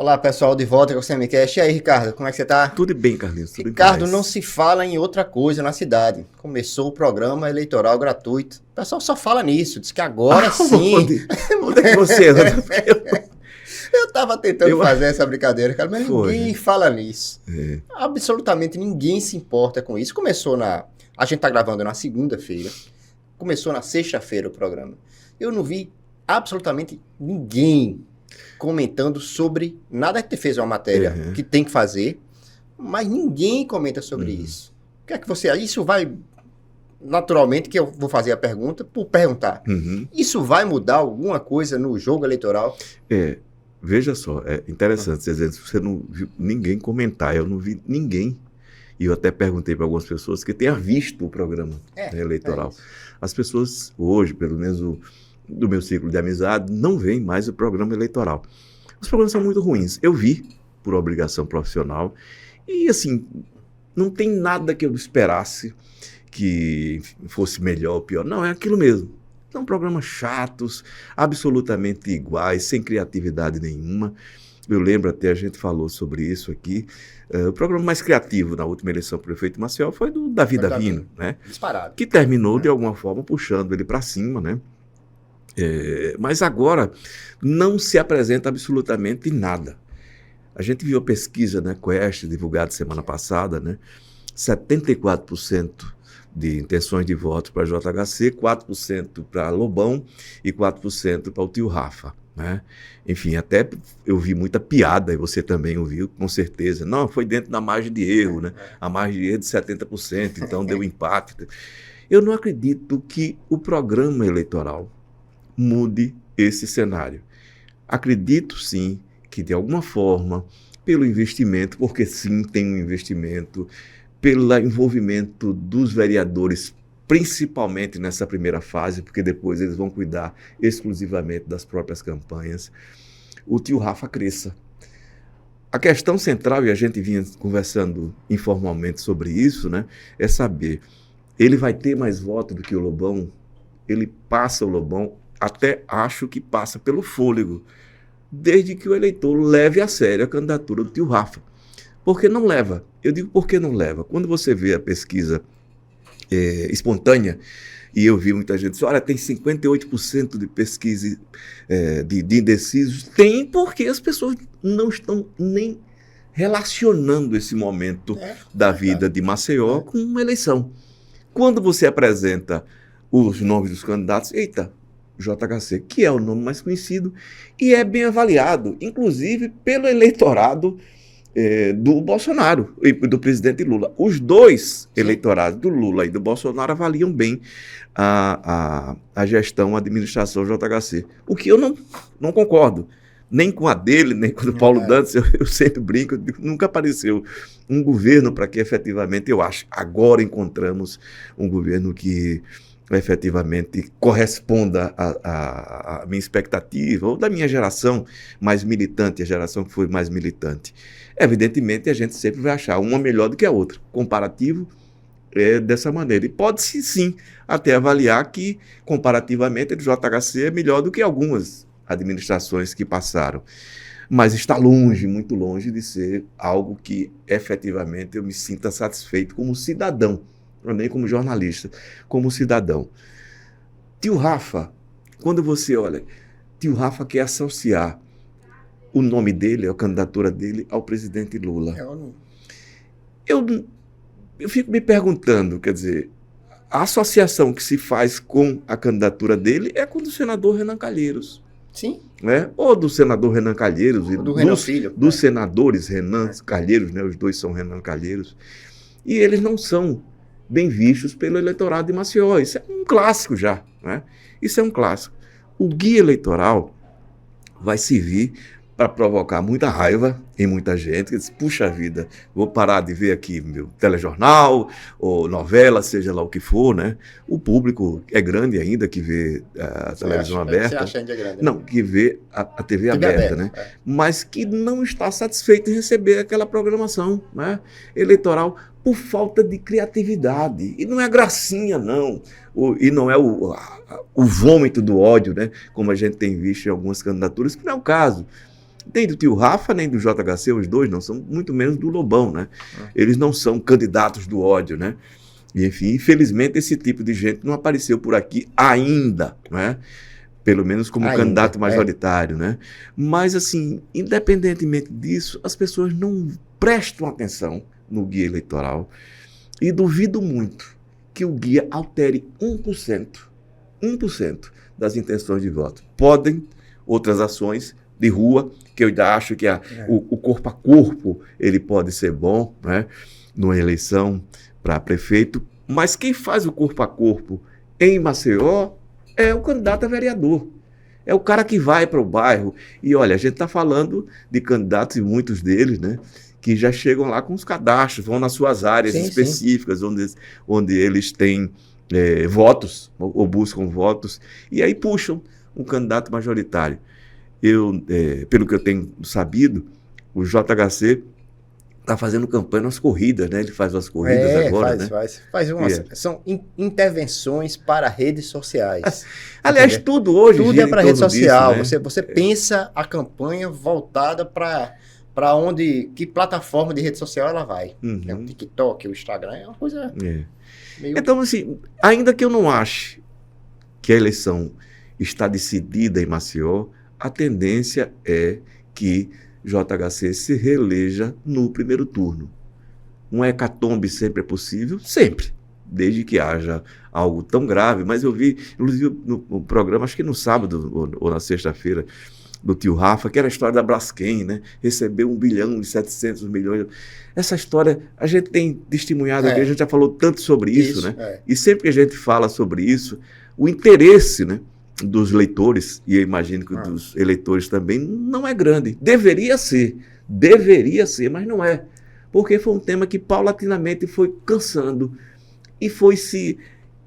Olá, pessoal, de volta com o CMCast. E aí, Ricardo, como é que você tá? Tudo bem, Carlinhos. Tudo Ricardo, em paz. não se fala em outra coisa na cidade. Começou o programa eleitoral gratuito. O pessoal só fala nisso. Diz que agora sim. Onde é que você anda? Eu tava tentando fazer essa brincadeira, cara, mas ninguém fala nisso. É. Absolutamente ninguém se importa com isso. A gente tá gravando na segunda-feira. Começou na sexta-feira o programa. Eu não vi absolutamente ninguém comentando sobre nada. Que fez uma matéria que tem que fazer, mas ninguém comenta sobre isso. O que é que você acha? Isso vai, naturalmente, que eu vou fazer a pergunta por perguntar. Isso vai mudar alguma coisa no jogo eleitoral? Veja só, é interessante você não viu ninguém comentar, eu não vi ninguém, e eu até perguntei para algumas pessoas que tenha visto o programa eleitoral. As pessoas hoje, pelo menos do meu ciclo de amizade, não veem mais o programa eleitoral. Os programas são muito ruins. Eu vi por obrigação profissional e, assim, não tem nada que eu esperasse que fosse melhor ou pior. Não, é aquilo mesmo. São programas chatos, absolutamente iguais, sem criatividade nenhuma. Eu lembro até, a gente falou sobre isso aqui, o programa mais criativo na última eleição para o prefeito de Maceió foi do Davi Davino, né? Disparado. Que terminou, de alguma forma, puxando ele para cima, né? Mas agora não se apresenta absolutamente nada. A gente viu a pesquisa, né, Quest, divulgada semana passada, né, 74% de intenções de voto para JHC, 4% para Lobão e 4% para o tio Rafa. Né? Enfim, até eu vi muita piada, e você também ouviu, com certeza. Não, foi dentro da margem de erro, né? A margem de erro de 70%, então deu empate. Eu não acredito que o programa eleitoral mude esse cenário. Acredito sim que de alguma forma, pelo investimento, porque sim tem um investimento, pelo envolvimento dos vereadores, principalmente nessa primeira fase, porque depois eles vão cuidar exclusivamente das próprias campanhas, o tio Rafa cresça. A questão central, e a gente vinha conversando informalmente sobre isso, né, é saber, ele vai ter mais voto do que o Lobão? Ele passa o Lobão? Até acho que passa pelo fôlego, desde que o eleitor leve a sério a candidatura do tio Rafa. Por que não leva? Eu digo por que não leva. Quando você vê a pesquisa espontânea, e eu vi muita gente dizer, olha, tem 58% de pesquisa de indecisos. Tem, porque as pessoas não estão nem relacionando esse momento da vida de Maceió com uma eleição. Quando você apresenta os nomes dos candidatos, eita, JHC, que é o nome mais conhecido e é bem avaliado, inclusive pelo eleitorado do Bolsonaro e do presidente Lula. Os dois eleitorados, do Lula e do Bolsonaro, avaliam bem a gestão, a administração JHC. O que eu não concordo, nem com a dele, nem com o Paulo Dantas, eu sempre brinco, nunca apareceu um governo para que efetivamente, eu acho, agora encontramos um governo que efetivamente corresponda à minha expectativa, ou da minha geração mais militante, a geração que foi mais militante. Evidentemente, a gente sempre vai achar uma melhor do que a outra. Comparativo é dessa maneira. E pode-se, sim, até avaliar que, comparativamente, o JHC é melhor do que algumas administrações que passaram. Mas está longe, muito longe de ser algo que, efetivamente, eu me sinta satisfeito como cidadão, nem como jornalista, como cidadão. Tio Rafa, quando você olha, tio Rafa quer associar o nome dele, a candidatura dele, ao presidente Lula. Eu fico me perguntando, quer dizer, a associação que se faz com a candidatura dele é com o do senador Renan Calheiros. Sim. Né? Ou do senador Renan Calheiros, e dos senadores Renan Calheiros, né? Os dois são Renan Calheiros, e eles não são bem vistos pelo eleitorado de Maceió. Isso é um clássico já, né? Isso é um clássico. O guia eleitoral vai servir para provocar muita raiva em muita gente, que diz, puxa vida, vou parar de ver aqui meu telejornal, ou novela, seja lá o que for, né? O público é grande ainda que vê a televisão aberta. Você acha ainda grande? Não, que vê a TV aberta, né? Mas que não está satisfeito em receber aquela programação, né, eleitoral, por falta de criatividade. E não é gracinha, não. E não é o vômito do ódio, né, como a gente tem visto em algumas candidaturas, que não é o caso. nem do tio Rafa, nem do JHC, os dois não, são muito menos do Lobão, né? Eles não são candidatos do ódio, né? E, enfim, infelizmente esse tipo de gente não apareceu por aqui ainda, né? Pelo menos como candidato majoritário, né? Mas, assim, independentemente disso, as pessoas não prestam atenção no guia eleitoral e duvido muito que o guia altere 1% das intenções de voto. Podem outras ações de rua, que eu ainda acho que o corpo a corpo ele pode ser bom, né? Numa eleição para prefeito, mas quem faz o corpo a corpo em Maceió é o candidato a vereador. É o cara que vai para o bairro. E olha, a gente está falando de candidatos, e muitos deles, né, que já chegam lá com os cadastros, vão nas suas áreas específicas, onde eles têm votos, ou buscam votos, e aí puxam um candidato majoritário. Pelo que eu tenho sabido, o JHC está fazendo campanha nas corridas, né? Ele faz as corridas agora, né? Faz umas... São intervenções para redes sociais. Aliás, entendeu? tudo hoje tudo é para rede social. Disso, né? Você pensa a campanha voltada para que plataforma de rede social ela vai. O TikTok, o Instagram, é uma coisa meio... Então, assim, ainda que eu não ache que a eleição está decidida em Maceió, a tendência é que JHC se reeleja no primeiro turno. Um hecatombe sempre é possível? Sempre. Desde que haja algo tão grave. Mas eu vi, inclusive, no programa, acho que no sábado ou na sexta-feira, do tio Rafa, que era a história da Braskem, né? Recebeu 1,7 bilhão. Essa história, a gente tem testemunhado aqui, a gente já falou tanto sobre isso, né? E sempre que a gente fala sobre isso, o interesse, né, dos leitores, e eu imagino que dos eleitores também, não é grande. Deveria ser, mas não é. Porque foi um tema que paulatinamente foi cansando e foi se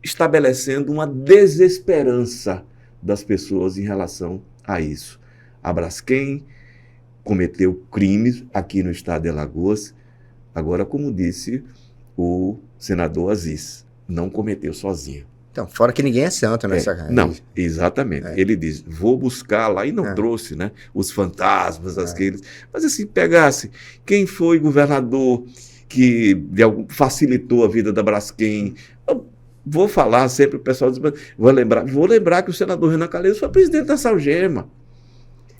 estabelecendo uma desesperança das pessoas em relação a isso. A Braskem cometeu crimes aqui no estado de Alagoas. Agora, como disse o senador Aziz, não cometeu sozinho. Então, fora que ninguém é santo nessa... Não, exatamente. Ele diz, vou buscar lá, e não trouxe, né? Os fantasmas, aqueles... Mas assim, pegasse quem foi governador que facilitou a vida da Braskem. Eu vou falar sempre, o pessoal diz, vou lembrar que o senador Renan Calheiros foi presidente da Salgema.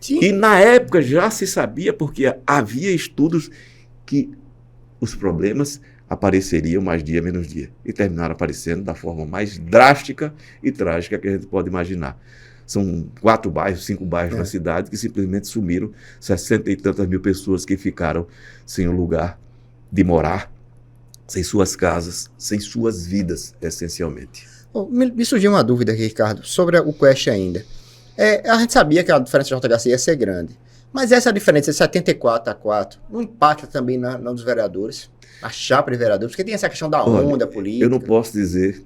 Sim. E na época já se sabia, porque havia estudos que os problemas apareceriam mais dia menos dia. E terminaram aparecendo da forma mais drástica e trágica que a gente pode imaginar. São 4 bairros, 5 bairros na cidade que simplesmente sumiram, 60 e tantas mil pessoas que ficaram sem um lugar de morar, sem suas casas, sem suas vidas, essencialmente. Me surgiu uma dúvida aqui, Ricardo, sobre o Quest ainda. A gente sabia que a diferença de JHC ia ser grande, mas essa diferença de 74-4 não impacta também nos vereadores, a chapa de vereadores, porque tem essa questão da onda política. Eu não posso dizer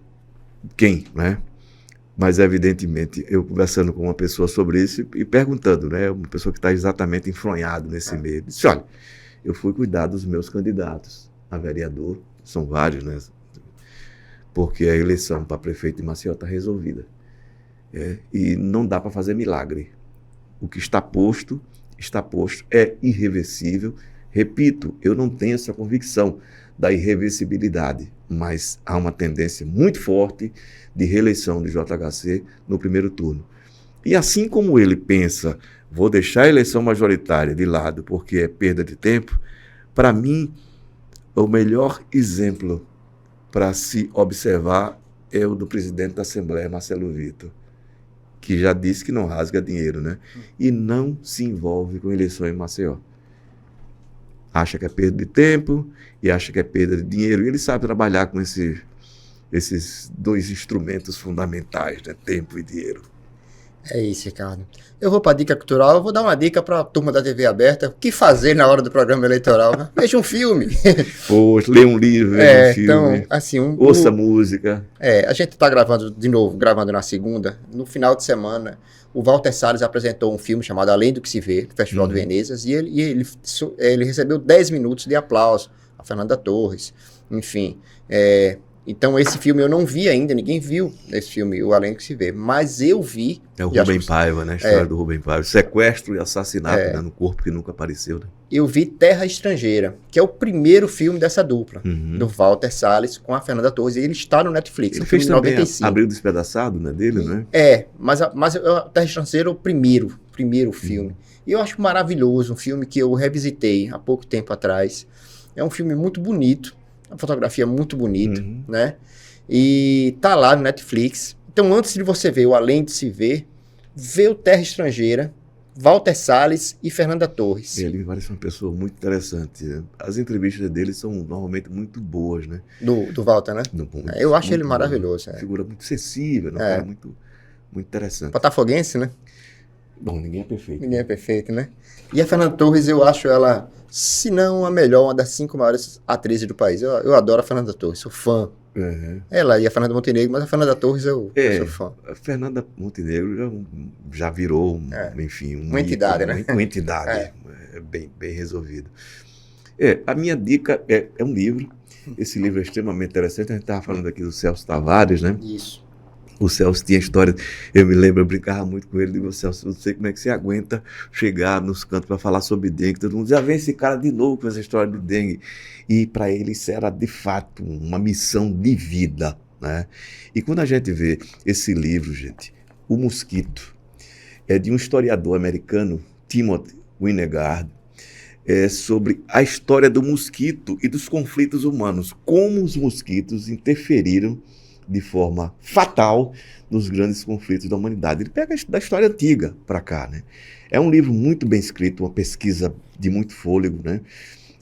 quem, né? Mas, evidentemente, eu conversando com uma pessoa sobre isso e perguntando, né? Uma pessoa que está exatamente enfronhada nesse meio. Disse, olha, eu fui cuidar dos meus candidatos a vereador, são vários, né? Porque a eleição para prefeito de Maceió está resolvida. E não dá para fazer milagre. O que está posto, é irreversível. Repito, eu não tenho essa convicção da irreversibilidade, mas há uma tendência muito forte de reeleição de JHC no primeiro turno. E assim como ele pensa, vou deixar a eleição majoritária de lado porque é perda de tempo, para mim, o melhor exemplo para se observar é o do presidente da Assembleia, Marcelo Vitor, que já disse que não rasga dinheiro, né? E não se envolve com eleição em Maceió. Acha que é perda de tempo e acha que é perda de dinheiro. E ele sabe trabalhar com esses 2 instrumentos fundamentais, né? Tempo e dinheiro. É isso, Ricardo. Eu vou para a dica cultural, eu vou dar uma dica para a turma da TV aberta. O que fazer na hora do programa eleitoral? Né? Veja um filme. Poxa, lê um livro, veja um filme. Então, assim, ouça música. A gente está gravando na segunda. No final de semana, o Walter Salles apresentou um filme chamado Além do que se vê, do Festival de Venezas, e ele recebeu 10 minutos de aplauso. A Fernanda Torres, enfim. Então esse filme eu não vi ainda, ninguém viu esse filme, O Além do que se Vê, mas eu vi. É o Rubem Paiva, né? A história do Rubem Paiva. Sequestro e assassinato, né? No corpo que nunca apareceu, né? Eu vi Terra Estrangeira, que é o primeiro filme dessa dupla, do Walter Salles com a Fernanda Torres, e ele está no Netflix. Ele fez também 95. Abril Despedaçado, né? Dele, né? Mas Terra Estrangeira é o primeiro filme. E eu acho maravilhoso, um filme que eu revisitei há pouco tempo atrás. É um filme muito bonito, a fotografia é muito bonita, né? E tá lá no Netflix. Então, antes de você ver o Além de se Ver, vê o Terra Estrangeira, Walter Salles e Fernanda Torres. Ele me parece uma pessoa muito interessante, né? As entrevistas dele são normalmente muito boas, né? Do Walter, né? Eu acho ele maravilhoso. Figura muito sensível, né? Cara muito interessante. Botafoguense, né? Bom, ninguém é perfeito. Ninguém é perfeito, né? E a Fernanda Torres, eu acho ela, se não a melhor, uma das 5 maiores atrizes do país. Eu adoro a Fernanda Torres, sou fã. Ela e a Fernanda Montenegro, mas a Fernanda Torres eu sou fã. A Fernanda Montenegro já virou, enfim, uma entidade, né? Uma entidade, bem resolvido. A minha dica é um livro. Esse livro é extremamente interessante. A gente estava falando aqui do Celso Tavares, né? Isso. O Celso tinha história, eu me lembro, eu brincava muito com ele, digo, Celso, não sei como é que você aguenta chegar nos cantos para falar sobre dengue, todo mundo dizia, vem esse cara de novo com essa história do dengue, e para ele isso era de fato uma missão de vida, né? E quando a gente vê esse livro, gente, O Mosquito, é de um historiador americano, Timothy Winegard, sobre a história do mosquito e dos conflitos humanos, como os mosquitos interferiram de forma fatal nos grandes conflitos da humanidade. Ele pega da história antiga para cá, né? É um livro muito bem escrito, uma pesquisa de muito fôlego, né?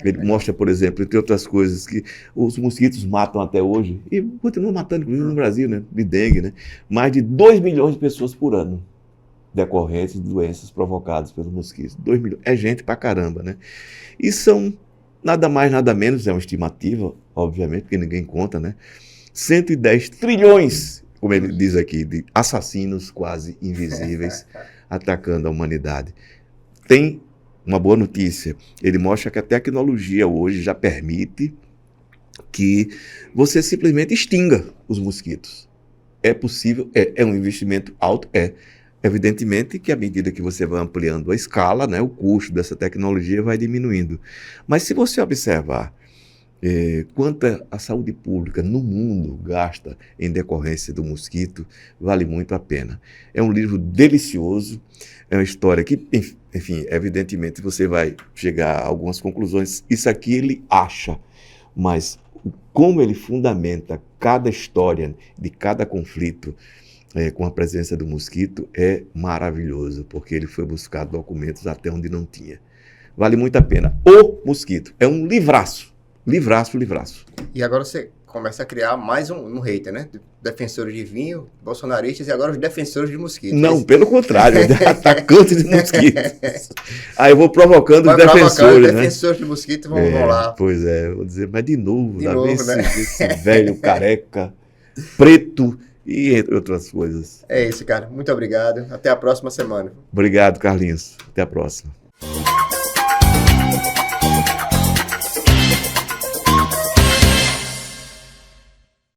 Ele mostra, por exemplo, entre outras coisas, que os mosquitos matam até hoje, e continuam matando, inclusive no Brasil, né? De dengue, né? Mais de 2 milhões de pessoas por ano decorrentes de doenças provocadas pelos mosquitos. 2 milhões. É gente pra caramba, né? E são nada mais, nada menos, é uma estimativa, obviamente, porque ninguém conta, né? 110 trilhões, como ele diz aqui, de assassinos quase invisíveis atacando a humanidade. Tem uma boa notícia. Ele mostra que a tecnologia hoje já permite que você simplesmente extinga os mosquitos. É possível? É um investimento alto? Evidentemente que à medida que você vai ampliando a escala, né, o custo dessa tecnologia vai diminuindo. Mas se você observar quanto a saúde pública no mundo gasta em decorrência do mosquito, vale muito a pena. É um livro delicioso, é uma história que, enfim, evidentemente você vai chegar a algumas conclusões. Isso aqui ele acha, mas como ele fundamenta cada história de cada conflito com a presença do mosquito é maravilhoso, porque ele foi buscar documentos até onde não tinha. Vale muito a pena. O Mosquito é um livraço. Livraço. E agora você começa a criar mais um hater, né? Defensores de vinho, bolsonaristas e agora os defensores de mosquitos. Não, pelo contrário, atacantes de mosquitos. Aí eu vou provocando os defensores, né? Os defensores de mosquitos vão lá. Pois é, vou dizer, mas de novo, né? Esse velho careca, preto e entre outras coisas. É isso, cara. Muito obrigado. Até a próxima semana. Obrigado, Carlinhos. Até a próxima.